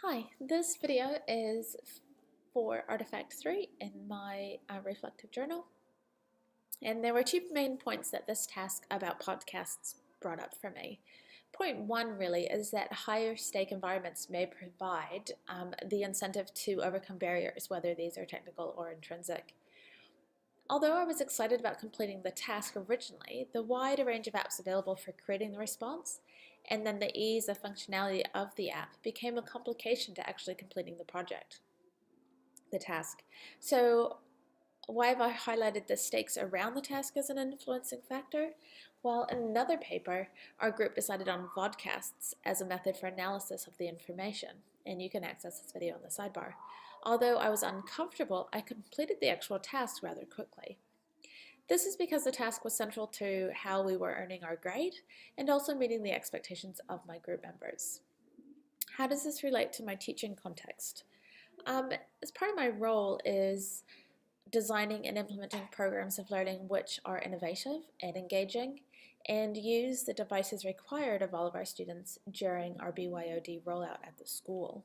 Hi, this video is for Artifact 3 in my reflective journal. And there were two main points that this task about podcasts brought up for me. Point one really is that higher stake environments may provide the incentive to overcome barriers, whether these are technical or intrinsic. Although I was excited about completing the task originally, the wide range of apps available for creating the response and then the ease of functionality of the app became a complication to actually completing the task. So why have I highlighted the stakes around the task as an influencing factor? Well, in another paper, our group decided on vodcasts as a method for analysis of the information, and you can access this video on the sidebar. Although I was uncomfortable, I completed the actual task rather quickly. This is because the task was central to how we were earning our grade and also meeting the expectations of my group members. How does this relate to my teaching context? As part of my role is designing and implementing programs of learning which are innovative and engaging and use the devices required of all of our students during our BYOD rollout at the school.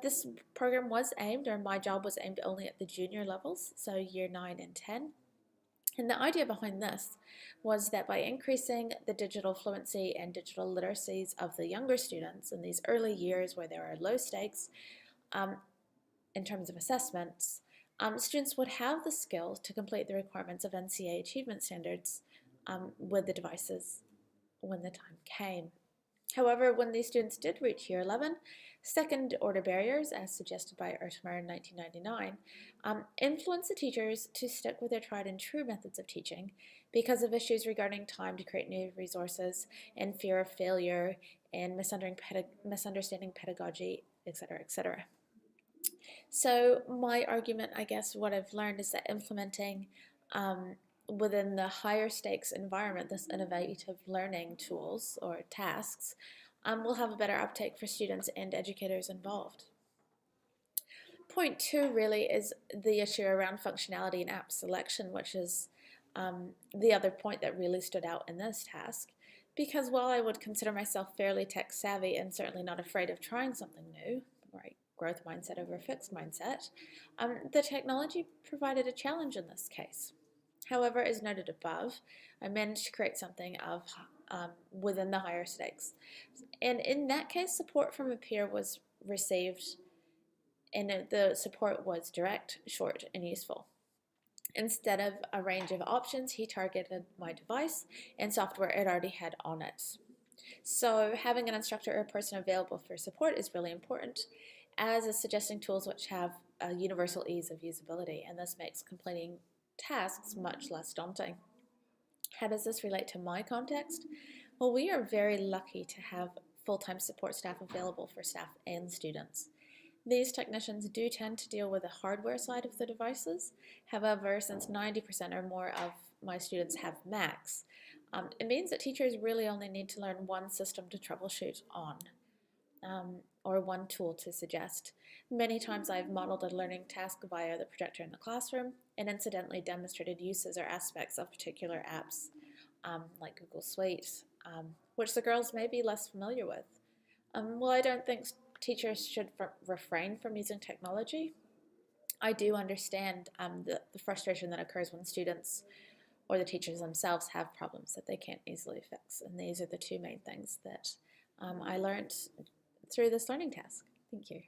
This program was aimed, or my job was aimed only at the junior levels, so year 9 and 10. And the idea behind this was that by increasing the digital fluency and digital literacies of the younger students in these early years where there are low stakes in terms of assessments, students would have the skills to complete the requirements of NCA achievement standards with the devices when the time came. However, when these students did reach year 11, second-order barriers, as suggested by Ertmer in 1999, influenced the teachers to stick with their tried and true methods of teaching because of issues regarding time to create new resources and fear of failure and misunderstanding pedagogy, etc., etc. So my argument, I guess, what I've learned is that implementing within the higher stakes environment, this innovative learning tools or tasks will have a better uptake for students and educators involved. Point two really is the issue around functionality and app selection, which is the other point that really stood out in this task. Because while I would consider myself fairly tech savvy and certainly not afraid of trying something new, right, growth mindset over fixed mindset, the technology provided a challenge in this case. However, as noted above, I managed to create something of within the higher stakes. And in that case, support from a peer was received, and the support was direct, short, and useful. Instead of a range of options, he targeted my device and software it already had on it. So having an instructor or a person available for support is really important, as is suggesting tools which have a universal ease of usability, and this makes completing tasks much less daunting. How does this relate to my context? Well, we are very lucky to have full-time support staff available for staff and students. These technicians do tend to deal with the hardware side of the devices. However, since 90% or more of my students have Macs, it means that teachers really only need to learn one system to troubleshoot on, or one tool to suggest. Many times I've modeled a learning task via the projector in the classroom and incidentally demonstrated uses or aspects of particular apps like Google Suite, which the girls may be less familiar with. Well, I don't think teachers should refrain from using technology. I do understand the frustration that occurs when students or the teachers themselves have problems that they can't easily fix. And these are the two main things that I learned through this learning task. Thank you.